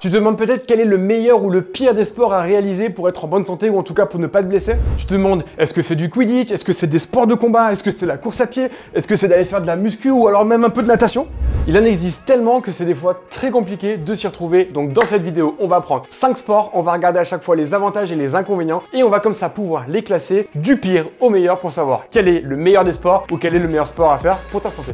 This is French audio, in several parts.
Tu te demandes peut-être quel est le meilleur ou le pire des sports à réaliser pour être en bonne santé ou en tout cas pour ne pas te blesser. Tu te demandes est-ce que c'est du Quidditch, est-ce que c'est des sports de combat, est-ce que c'est la course à pied, est-ce que c'est d'aller faire de la muscu ou alors même un peu de natation? Il en existe tellement que c'est des fois très compliqué de s'y retrouver. Donc dans cette vidéo, on va prendre 5 sports, on va regarder à chaque fois les avantages et les inconvénients et on va comme ça pouvoir les classer du pire au meilleur pour savoir quel est le meilleur des sports ou quel est le meilleur sport à faire pour ta santé.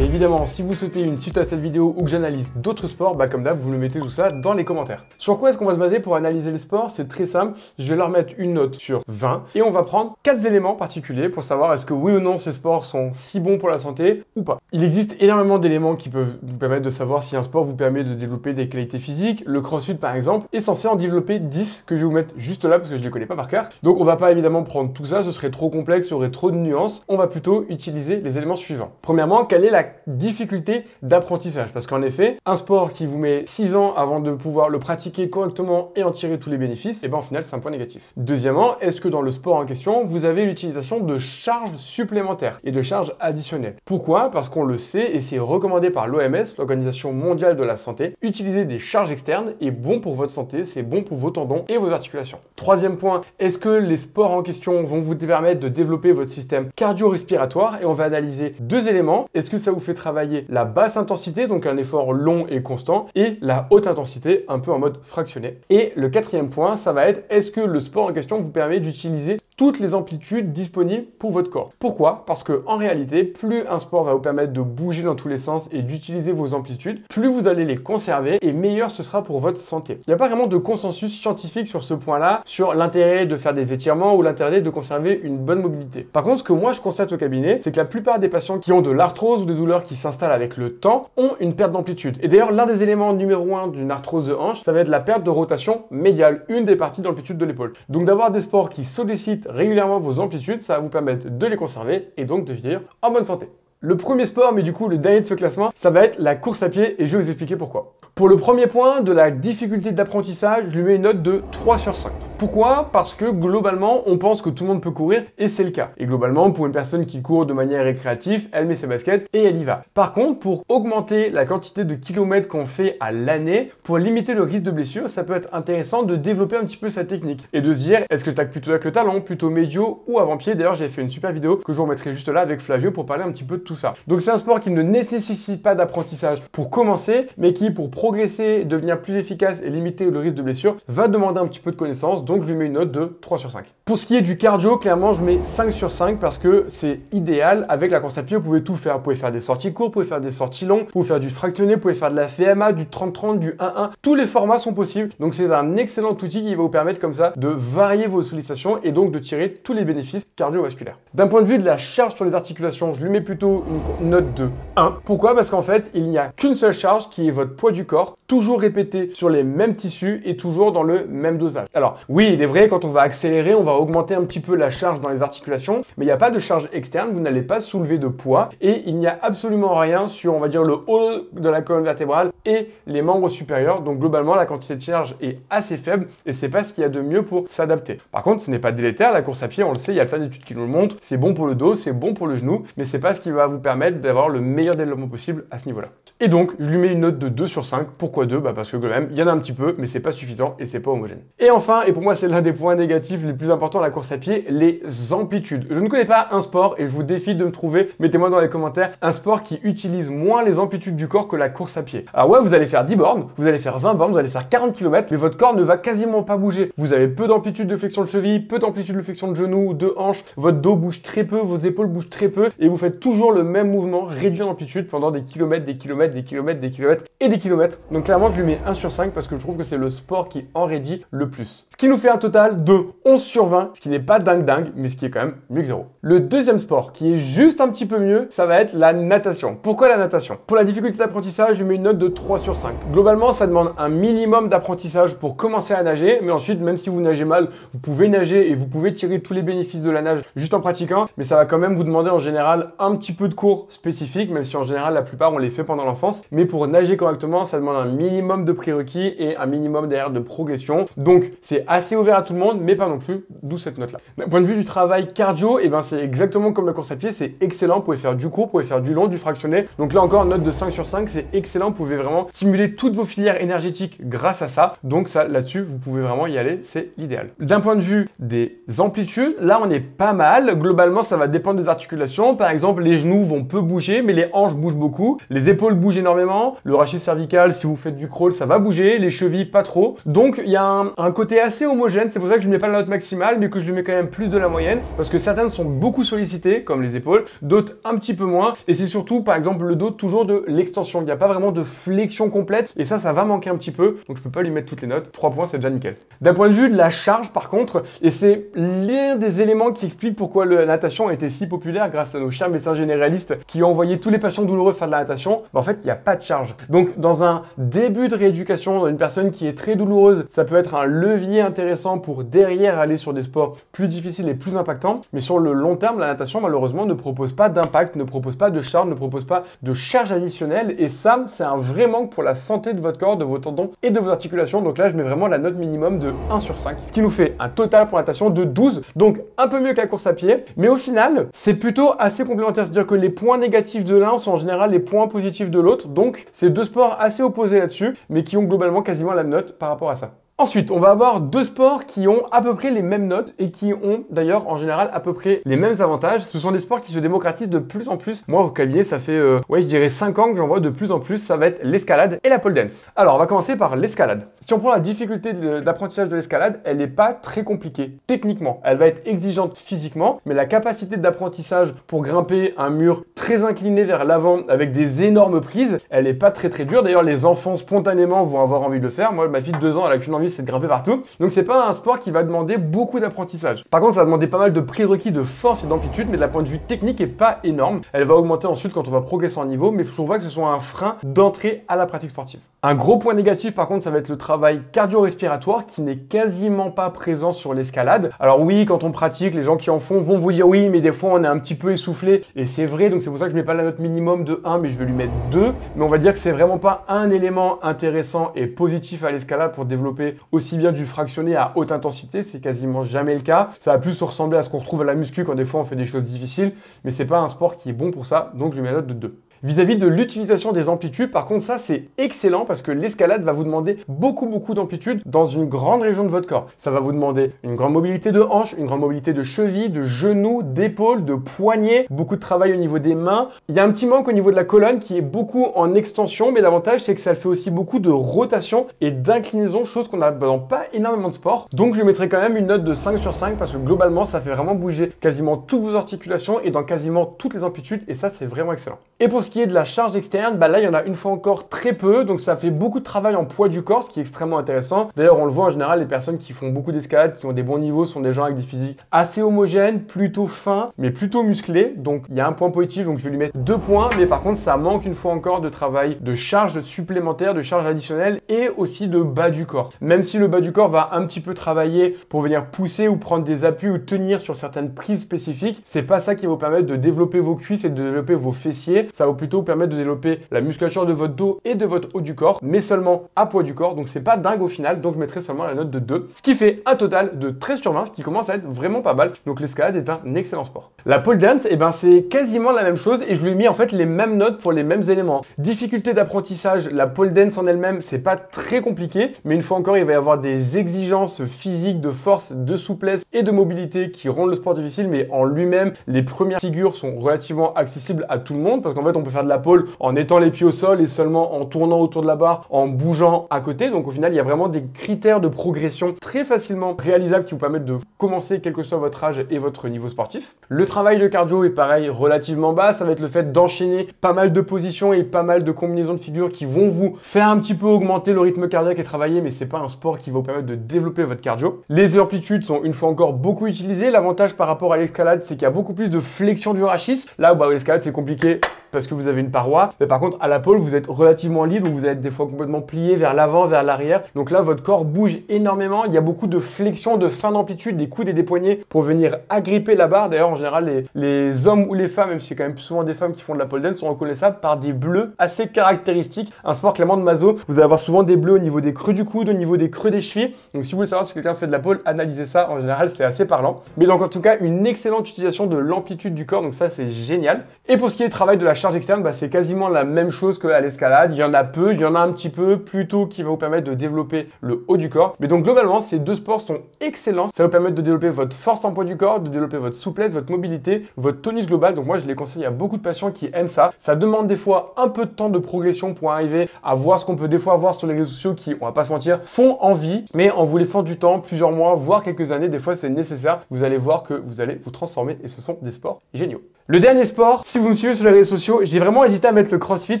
Et évidemment, si vous souhaitez une suite à cette vidéo ou que j'analyse d'autres sports, comme d'hab, vous me mettez tout ça dans les commentaires. Sur quoi est-ce qu'on va se baser pour analyser les sports? C'est très simple, je vais leur mettre une note sur 20 et on va prendre 4 éléments particuliers pour savoir est-ce que oui ou non ces sports sont si bons pour la santé ou pas. Il existe énormément d'éléments qui peuvent vous permettre de savoir si un sport vous permet de développer des qualités physiques. Le crossfit par exemple est censé en développer 10 que je vais vous mettre juste là parce que je ne les connais pas par cœur. Donc on va pas évidemment prendre tout ça, ce serait trop complexe, il y aurait trop de nuances. On va plutôt utiliser les éléments suivants. Premièrement, quelle est la difficulté d'apprentissage? Parce qu'en effet, un sport qui vous met 6 ans avant de pouvoir le pratiquer correctement et en tirer tous les bénéfices, et ben au final c'est un point négatif. Deuxièmement, est-ce que dans le sport en question, vous avez l'utilisation de charges supplémentaires et de charges additionnelles? Pourquoi? Parce qu'on le sait et c'est recommandé par l'OMS, l'Organisation mondiale de la santé, utiliser des charges externes est bon pour votre santé, c'est bon pour vos tendons et vos articulations. Troisième point, est-ce que les sports en question vont vous permettre de développer votre système cardio-respiratoire? Et on va analyser 2 éléments. Est-ce que ça vous fait travailler la basse intensité, donc un effort long et constant, et la haute intensité, un peu en mode fractionné? Et le 4e point, ça va être est-ce que le sport en question vous permet d'utiliser toutes les amplitudes disponibles pour votre corps? Pourquoi? Parce que en réalité, plus un sport va vous permettre de bouger dans tous les sens et d'utiliser vos amplitudes, plus vous allez les conserver et meilleur ce sera pour votre santé. Il n'y a pas vraiment de consensus scientifique sur ce point-là, sur l'intérêt de faire des étirements ou l'intérêt de conserver une bonne mobilité. Par contre, ce que moi je constate au cabinet, c'est que la plupart des patients qui ont de l'arthrose ou des douleurs qui s'installent avec le temps ont une perte d'amplitude. Et d'ailleurs, l'un des éléments numéro 1 d'une arthrose de hanche, ça va être la perte de rotation médiale, une des parties d'amplitude de l'épaule. Donc d'avoir des sports qui sollicitent régulièrement vos amplitudes, ça va vous permettre de les conserver et donc de vieillir en bonne santé. Le premier sport, mais du coup le dernier de ce classement, ça va être la course à pied et je vais vous expliquer pourquoi. Pour le premier point de la difficulté d'apprentissage, je lui mets une note de 3 sur 5. Pourquoi? Parce que globalement, on pense que tout le monde peut courir et c'est le cas. Et globalement, pour une personne qui court de manière récréative, elle met ses baskets et elle y va. Par contre, pour augmenter la quantité de kilomètres qu'on fait à l'année, pour limiter le risque de blessure, ça peut être intéressant de développer un petit peu sa technique et de se dire est-ce que tu as plutôt avec le talon, plutôt médio ou avant-pied? D'ailleurs, j'ai fait une super vidéo que je vous remettrai juste là avec Flavio pour parler un petit peu de tout ça. Donc c'est un sport qui ne nécessite pas d'apprentissage pour commencer, mais qui pour progresser, devenir plus efficace et limiter le risque de blessure, va demander un petit peu de connaissances, donc je lui mets une note de 3 sur 5. Pour ce qui est du cardio, clairement je mets 5 sur 5 parce que c'est idéal. Avec la course à pied, vous pouvez tout faire. Vous pouvez faire des sorties courtes, vous pouvez faire des sorties longues, vous pouvez faire du fractionné, vous pouvez faire de la FMA, du 30-30, du 1-1. Tous les formats sont possibles. Donc c'est un excellent outil qui va vous permettre comme ça de varier vos sollicitations et donc de tirer tous les bénéfices cardiovasculaires. D'un point de vue de la charge sur les articulations, je lui mets plutôt une note de 1. Pourquoi? Parce qu'en fait, il n'y a qu'une seule charge qui est votre poids du corps, toujours répété sur les mêmes tissus et toujours dans le même dosage. Alors oui, il est vrai, quand on va accélérer, on va augmenter un petit peu la charge dans les articulations, mais il n'y a pas de charge externe, vous n'allez pas soulever de poids et il n'y a absolument rien sur, on va dire, le haut de la colonne vertébrale et les membres supérieurs. Donc globalement, la quantité de charge est assez faible et c'est pas ce qu'il y a de mieux pour s'adapter. Par contre, ce n'est pas délétère, la course à pied, on le sait, il y a plein d'études qui nous le montrent, c'est bon pour le dos, c'est bon pour le genou, mais c'est pas ce qui va vous permettre d'avoir le meilleur développement possible à ce niveau-là. Et donc, je lui mets une note de 2 sur 5. Pourquoi 2? Parce que quand même, il y en a un petit peu, mais c'est pas suffisant et c'est pas homogène. Et enfin, et pour moi c'est l'un des points négatifs les plus importants de la course à pied, les amplitudes. Je ne connais pas un sport et je vous défie de me trouver, mettez-moi dans les commentaires, un sport qui utilise moins les amplitudes du corps que la course à pied. Alors ouais, vous allez faire 10 bornes, vous allez faire 20 bornes, vous allez faire 40 km, mais votre corps ne va quasiment pas bouger. Vous avez peu d'amplitude de flexion de cheville, peu d'amplitude de flexion de genou, de hanche, votre dos bouge très peu, vos épaules bougent très peu et vous faites toujours le même mouvement réduit en amplitude pendant des kilomètres, des kilomètres, des kilomètres, des kilomètres et des kilomètres. Donc clairement, je lui mets 1 sur 5 parce que je trouve que c'est le sport qui en raidit le plus. Ce qui nous fait un total de 11 sur 20, ce qui n'est pas dingue, mais ce qui est quand même mieux que 0. Le deuxième sport qui est juste un petit peu mieux, ça va être la natation. Pourquoi la natation? Pour la difficulté d'apprentissage, je lui mets une note de 3 sur 5. Globalement, ça demande un minimum d'apprentissage pour commencer à nager, mais ensuite, même si vous nagez mal, vous pouvez nager et vous pouvez tirer tous les bénéfices de la nage juste en pratiquant, mais ça va quand même vous demander en général un petit peu de cours spécifiques, même si en général, la plupart, on les fait pendant l'enfance, mais pour nager correctement, ça demande un minimum de prérequis et un minimum derrière de progression. Donc c'est assez ouvert à tout le monde, mais pas non plus, d'où cette note-là. D'un point de vue du travail cardio, et ben c'est exactement comme la course à pied, c'est excellent. Vous pouvez faire du court, vous pouvez faire du long, du fractionné. Donc là encore, note de 5 sur 5, c'est excellent. Vous pouvez vraiment stimuler toutes vos filières énergétiques grâce à ça. Donc ça, là-dessus, vous pouvez vraiment y aller, c'est l'idéal. D'un point de vue des amplitudes, là on est pas mal. Globalement, ça va dépendre des articulations. Par exemple, les genoux vont peu bouger, mais les hanches bougent beaucoup. Les épaules bougent énormément. Le rachis cervical, si vous faites du crawl, ça va bouger. Les chevilles, pas trop. Donc il y a un côté assez homogène. C'est pour ça que je ne mets pas la note maximale, mais que je lui mets quand même plus de la moyenne, parce que certaines sont beaucoup sollicitées, comme les épaules, d'autres un petit peu moins. Et c'est surtout, par exemple, le dos, toujours de l'extension. Il n'y a pas vraiment de flexion complète, et ça va manquer un petit peu. Donc je peux pas lui mettre toutes les notes. 3 points, c'est déjà nickel. D'un point de vue de la charge, par contre, et c'est l'un des éléments qui explique pourquoi la natation a été si populaire grâce à nos chers médecins généralistes qui ont envoyé tous les patients douloureux faire de la natation, en fait, il n'y a pas de charge. Donc, dans un début de rééducation, dans une personne qui est très douloureuse, ça peut être un levier intéressant pour derrière aller sur des sports plus difficiles et plus impactants. Mais sur le long terme, la natation, malheureusement, ne propose pas d'impact, ne propose pas de charge, ne propose pas de charge additionnelle. Et ça, c'est un vrai manque pour la santé de votre corps, de vos tendons et de vos articulations. Donc là, je mets vraiment la note minimum de 1 sur 5, ce qui nous fait un total pour la natation de 12. Donc, un peu mieux que la course à pied. Mais au final, c'est plutôt assez complémentaire. C'est-à-dire que les points négatifs de l'un sont en général les points positifs de l'autre. Donc, c'est deux sports assez opposés là-dessus, mais qui ont globalement quasiment la même note par rapport à ça. Ensuite, on va avoir deux sports qui ont à peu près les mêmes notes et qui ont d'ailleurs en général à peu près les mêmes avantages. Ce sont des sports qui se démocratisent de plus en plus. Moi au cabinet, ça fait je dirais 5 ans que j'en vois de plus en plus. Ça va être l'escalade et la pole dance. Alors, on va commencer par l'escalade. Si on prend la difficulté d'apprentissage de l'escalade, elle n'est pas très compliquée techniquement. Elle va être exigeante physiquement, mais la capacité d'apprentissage pour grimper un mur très incliné vers l'avant avec des énormes prises, elle n'est pas très dure. D'ailleurs, les enfants spontanément vont avoir envie de le faire. Moi, ma fille de 2 ans, elle a qu'une envie, c'est de grimper partout. Donc c'est pas un sport qui va demander beaucoup d'apprentissage. Par contre, ça va demander pas mal de prérequis de force et d'amplitude, mais de la point de vue technique est pas énorme. Elle va augmenter ensuite quand on va progresser en niveau, mais je trouve pas que ce soit un frein d'entrée à la pratique sportive. Un gros point négatif par contre, ça va être le travail cardio-respiratoire qui n'est quasiment pas présent sur l'escalade. Alors oui, quand on pratique, les gens qui en font vont vous dire oui, mais des fois on est un petit peu essoufflé, et c'est vrai, donc c'est pour ça que je mets pas la note minimum de 1, mais je vais lui mettre 2. Mais on va dire que c'est vraiment pas un élément intéressant et positif à l'escalade pour développer aussi bien du fractionné à haute intensité, c'est quasiment jamais le cas. Ça va plus se ressembler à ce qu'on retrouve à la muscu quand des fois on fait des choses difficiles, mais c'est pas un sport qui est bon pour ça, donc je mets la note de 2. Vis-à-vis de l'utilisation des amplitudes, par contre, ça c'est excellent parce que l'escalade va vous demander beaucoup d'amplitude dans une grande région de votre corps. Ça va vous demander une grande mobilité de hanches, une grande mobilité de chevilles, de genoux, d'épaules, de poignets, beaucoup de travail au niveau des mains. Il y a un petit manque au niveau de la colonne qui est beaucoup en extension, mais l'avantage c'est que ça fait aussi beaucoup de rotation et d'inclinaison, chose qu'on n'a dans pas énormément de sports. Donc je mettrai quand même une note de 5 sur 5 parce que globalement ça fait vraiment bouger quasiment toutes vos articulations et dans quasiment toutes les amplitudes, et ça c'est vraiment excellent. Et pour ce qui est de la charge externe, là il y en a une fois encore très peu, donc ça fait beaucoup de travail en poids du corps, ce qui est extrêmement intéressant. D'ailleurs on le voit en général, les personnes qui font beaucoup d'escalade, qui ont des bons niveaux, sont des gens avec des physiques assez homogènes, plutôt fins, mais plutôt musclés. Donc il y a un point positif, donc je vais lui mettre 2 points, mais par contre ça manque une fois encore de travail de charge supplémentaire, de charge additionnelle et aussi de bas du corps. Même si le bas du corps va un petit peu travailler pour venir pousser ou prendre des appuis ou tenir sur certaines prises spécifiques, c'est pas ça qui va vous permettre de développer vos cuisses et de développer vos fessiers. Ça va plutôt vous permettre de développer la musculature de votre dos et de votre haut du corps, mais seulement à poids du corps, donc c'est pas dingue au final, donc je mettrai seulement la note de 2, ce qui fait un total de 13 sur 20, ce qui commence à être vraiment pas mal. Donc l'escalade est un excellent sport. La pole dance, c'est quasiment la même chose et je lui ai mis en fait les mêmes notes pour les mêmes éléments. Difficulté d'apprentissage, la pole dance en elle-même, c'est pas très compliqué, mais une fois encore, il va y avoir des exigences physiques, de force, de souplesse et de mobilité qui rendent le sport difficile, mais en lui-même, les premières figures sont relativement accessibles à tout le monde parce qu'en fait, on peut faire de la pole en étant les pieds au sol et seulement en tournant autour de la barre, en bougeant à côté. Donc au final, il y a vraiment des critères de progression très facilement réalisables qui vous permettent de commencer quel que soit votre âge et votre niveau sportif. Le travail de cardio est pareil, relativement bas. Ça va être le fait d'enchaîner pas mal de positions et pas mal de combinaisons de figures qui vont vous faire un petit peu augmenter le rythme cardiaque et travailler, mais c'est pas un sport qui va vous permettre de développer votre cardio. Les amplitudes sont une fois encore beaucoup utilisées. L'avantage par rapport à l'escalade, c'est qu'il y a beaucoup plus de flexion du rachis. Là, l'escalade, c'est compliqué parce que vous vous avez une paroi. Mais par contre, à la pole, vous êtes relativement libre, vous êtes des fois complètement plié vers l'avant, vers l'arrière. Donc là, votre corps bouge énormément. Il y a beaucoup de flexion, de fin d'amplitude des coudes et des poignets pour venir agripper la barre. D'ailleurs, en général, les hommes ou les femmes, même si c'est quand même plus souvent des femmes qui font de la pole dance, sont reconnaissables par des bleus assez caractéristiques. Un sport clairement de maso. Vous allez avoir souvent des bleus au niveau des creux du coude, au niveau des creux des chevilles. Donc si vous voulez savoir si quelqu'un fait de la pole, analysez ça. En général, c'est assez parlant. Mais donc en tout cas, une excellente utilisation de l'amplitude du corps. Donc ça, c'est génial. Et pour ce qui est du travail de la charge externe, c'est quasiment la même chose qu'à l'escalade. Il y en a peu, il y en a un petit peu plutôt qui va vous permettre de développer le haut du corps. Mais donc globalement, ces deux sports sont excellents. Ça va vous permettre de développer votre force en poids du corps, de développer votre souplesse, votre mobilité, votre tonus global. Donc moi, je les conseille à beaucoup de patients qui aiment ça. Ça demande des fois un peu de temps de progression pour arriver à voir ce qu'on peut des fois voir sur les réseaux sociaux qui, on va pas se mentir, font envie. Mais en vous laissant du temps, plusieurs mois, voire quelques années, des fois c'est nécessaire. Vous allez voir que vous allez vous transformer et ce sont des sports géniaux. Le dernier sport, si vous me suivez sur les réseaux sociaux, j'ai vraiment hésité à mettre le CrossFit,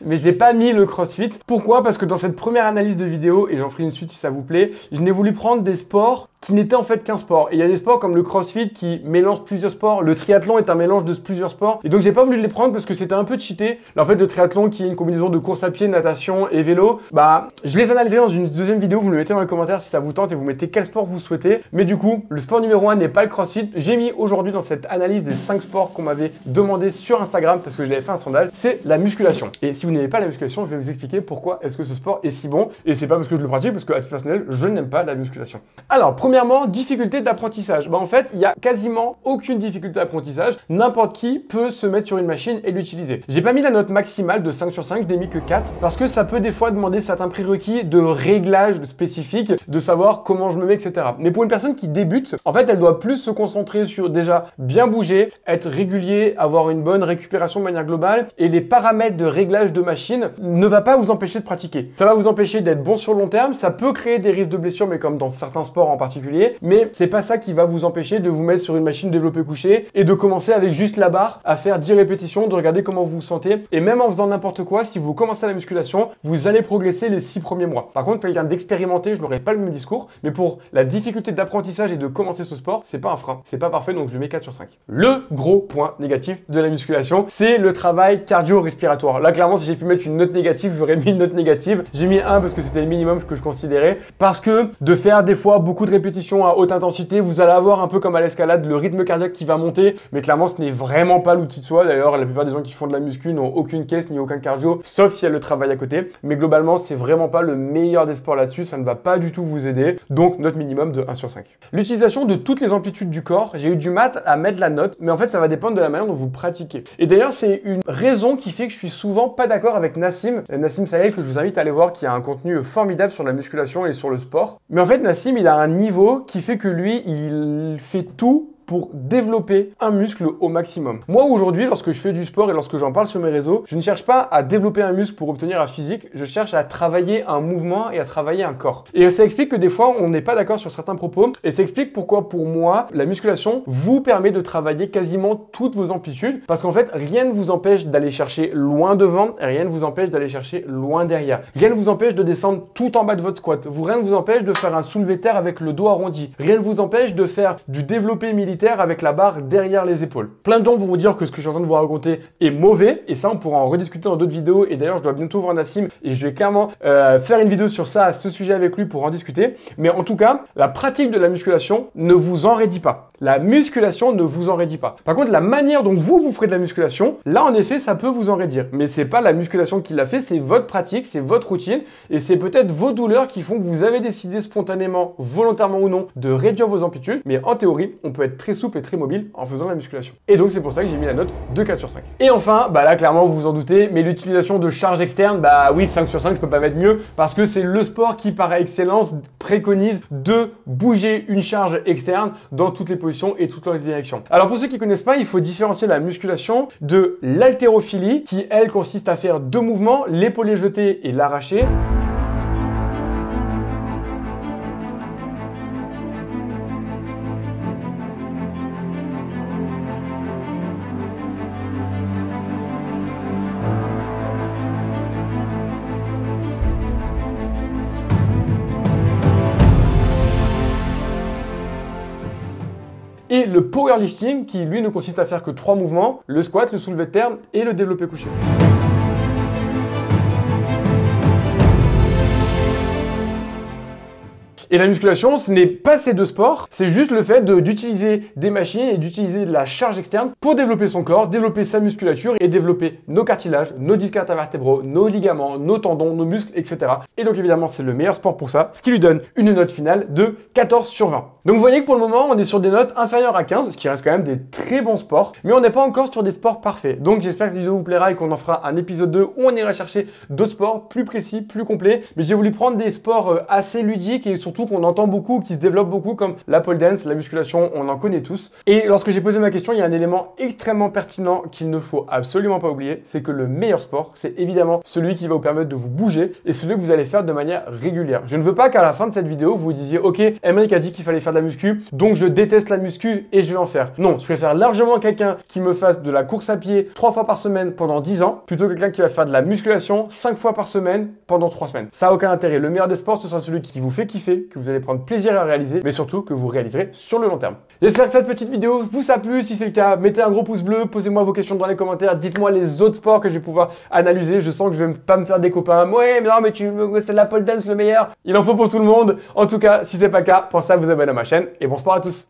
mais j'ai pas mis le CrossFit. Pourquoi? Parce que dans cette première analyse de vidéo, et j'en ferai une suite si ça vous plaît, je n'ai voulu prendre des sports qui n'étaient en fait qu'un sport. Et il y a des sports comme le CrossFit qui mélangent plusieurs sports. Le triathlon est un mélange de plusieurs sports. Et donc j'ai pas voulu les prendre parce que c'était un peu cheaté. Là, en fait, le triathlon qui est une combinaison de course à pied, natation et vélo, je les analyserai dans une deuxième vidéo. Vous me le mettez dans les commentaires si ça vous tente et vous mettez quel sport vous souhaitez. Mais du coup, le sport numéro 1 n'est pas le CrossFit. J'ai mis aujourd'hui dans cette analyse des 5 sports qu'on m'avait demandé sur Instagram parce que je l'avais fait un sondage, c'est la musculation. Et si vous n'aimez pas la musculation, je vais vous expliquer pourquoi est-ce que ce sport est si bon. Et c'est pas parce que je le pratique, parce qu'à titre personnel, je n'aime pas la musculation. Alors, premièrement, difficulté d'apprentissage. En fait, il y a quasiment aucune difficulté d'apprentissage. N'importe qui peut se mettre sur une machine et l'utiliser. J'ai pas mis la note maximale de 5 sur 5, je n'ai mis que 4 parce que ça peut des fois demander certains prérequis de réglage spécifiques, de savoir comment je me mets, etc. Mais pour une personne qui débute, en fait, elle doit plus se concentrer sur déjà bien bouger, être régulier, avoir une bonne récupération de manière globale et les paramètres de réglage de machine ne va pas vous empêcher de pratiquer. Ça va vous empêcher d'être bon sur le long terme, ça peut créer des risques de blessures, mais comme dans certains sports en particulier, mais c'est pas ça qui va vous empêcher de vous mettre sur une machine développé couché et de commencer avec juste la barre à faire 10 répétitions, de regarder comment vous vous sentez. Et même en faisant n'importe quoi, si vous commencez la musculation, vous allez progresser les 6 premiers mois. Par contre, quelqu'un d'expérimenté, je n'aurai pas le même discours, mais pour la difficulté d'apprentissage et de commencer ce sport, c'est pas un frein. C'est pas parfait, donc je le mets 4 sur 5. Le gros point négatif de la musculation, c'est le travail cardio-respiratoire. Là, clairement, si j'ai pu mettre une note négative, j'aurais mis une note négative. J'ai mis 1 parce que c'était le minimum que je considérais. Parce que de faire des fois beaucoup de répétitions à haute intensité, vous allez avoir un peu comme à l'escalade le rythme cardiaque qui va monter. Mais clairement, ce n'est vraiment pas l'outil de soi. D'ailleurs, la plupart des gens qui font de la muscu n'ont aucune caisse ni aucun cardio, sauf si elle le travaille à côté. Mais globalement, c'est vraiment pas le meilleur des sports là-dessus. Ça ne va pas du tout vous aider. Donc, note minimum de 1 sur 5. L'utilisation de toutes les amplitudes du corps, j'ai eu du mal à mettre la note. Mais en fait, ça va dépendre de la manière dont vous pratiquez. Et d'ailleurs, c'est une raison qui fait que je suis souvent pas d'accord avec Nassim. Nassim Sahel, que je vous invite à aller voir, qui a un contenu formidable sur la musculation et sur le sport. Mais en fait, Nassim, il a un niveau qui fait que lui, il fait tout pour développer un muscle au maximum. Moi, aujourd'hui, lorsque je fais du sport et lorsque j'en parle sur mes réseaux, je ne cherche pas à développer un muscle pour obtenir un physique, je cherche à travailler un mouvement et à travailler un corps. Et ça explique que des fois, on n'est pas d'accord sur certains propos et ça explique pourquoi, pour moi, la musculation vous permet de travailler quasiment toutes vos amplitudes parce qu'en fait, rien ne vous empêche d'aller chercher loin devant, rien ne vous empêche d'aller chercher loin derrière. Rien ne vous empêche de descendre tout en bas de votre squat. Rien ne vous empêche de faire un soulevé terre avec le dos arrondi. Rien ne vous empêche de faire du développé militaire avec la barre derrière les épaules. Plein de gens vont vous dire que ce que je suis en train de vous raconter est mauvais et ça on pourra en rediscuter dans d'autres vidéos et d'ailleurs je dois bientôt voir Nassim et je vais clairement faire une vidéo sur ça, à ce sujet avec lui pour en discuter. Mais en tout cas, la pratique de la musculation ne vous enraidit pas. La musculation ne vous enraidit pas. Par contre, la manière dont vous ferez de la musculation, là en effet ça peut vous enraidir. Mais c'est pas la musculation qui l'a fait, c'est votre pratique, c'est votre routine et c'est peut-être vos douleurs qui font que vous avez décidé spontanément, volontairement ou non, de réduire vos amplitudes. Mais en théorie, on peut être très souple et très mobile en faisant la musculation. Et donc c'est pour ça que j'ai mis la note de 4 sur 5. Et enfin, là clairement vous vous en doutez, mais l'utilisation de charge externe, oui 5 sur 5 je peux pas mettre mieux parce que c'est le sport qui par excellence préconise de bouger une charge externe dans toutes les positions et toutes les directions. Alors pour ceux qui connaissent pas, il faut différencier la musculation de l'haltérophilie qui elle consiste à faire 2 mouvements, l'épaulé jeté et l'arraché. Et le powerlifting qui lui ne consiste à faire que 3 mouvements, le squat, le soulevé de terre et le développé couché. Et la musculation, ce n'est pas ces deux sports, c'est juste le fait d'utiliser des machines et d'utiliser de la charge externe pour développer son corps, développer sa musculature et développer nos cartilages, nos disques intervertébraux, nos ligaments, nos tendons, nos muscles, etc. Et donc évidemment, c'est le meilleur sport pour ça, ce qui lui donne une note finale de 14 sur 20. Donc vous voyez que pour le moment, on est sur des notes inférieures à 15, ce qui reste quand même des très bons sports, mais on n'est pas encore sur des sports parfaits. Donc j'espère que cette vidéo vous plaira et qu'on en fera un épisode 2 où on ira chercher d'autres sports plus précis, plus complets. Mais j'ai voulu prendre des sports assez ludiques et surtout qu'on entend beaucoup, qui se développent beaucoup, comme la pole dance, la musculation, on en connaît tous. Et lorsque j'ai posé ma question, il y a un élément extrêmement pertinent qu'il ne faut absolument pas oublier, c'est que le meilleur sport, c'est évidemment celui qui va vous permettre de vous bouger et celui que vous allez faire de manière régulière. Je ne veux pas qu'à la fin de cette vidéo, vous disiez « Ok, Aymeric a dit qu'il fallait faire de la muscu, donc je déteste la muscu et je vais en faire. » Non, je préfère largement quelqu'un qui me fasse de la course à pied 3 fois par semaine pendant 10 ans, plutôt que quelqu'un qui va faire de la musculation 5 fois par semaine pendant 3 semaines. Ça n'a aucun intérêt. Le meilleur des sports, ce sera celui qui vous fait kiffer, que vous allez prendre plaisir à réaliser, mais surtout que vous réaliserez sur le long terme. J'espère que cette petite vidéo vous a plu. Si c'est le cas, mettez un gros pouce bleu, posez-moi vos questions dans les commentaires, dites-moi les autres sports que je vais pouvoir analyser. Je sens que je vais pas me faire des copains. Ouais, mais non, mais c'est la pole dance le meilleur. Il en faut pour tout le monde. En tout cas, si c'est pas le cas, pensez à vous abonner à ma chaîne et bon sport à tous.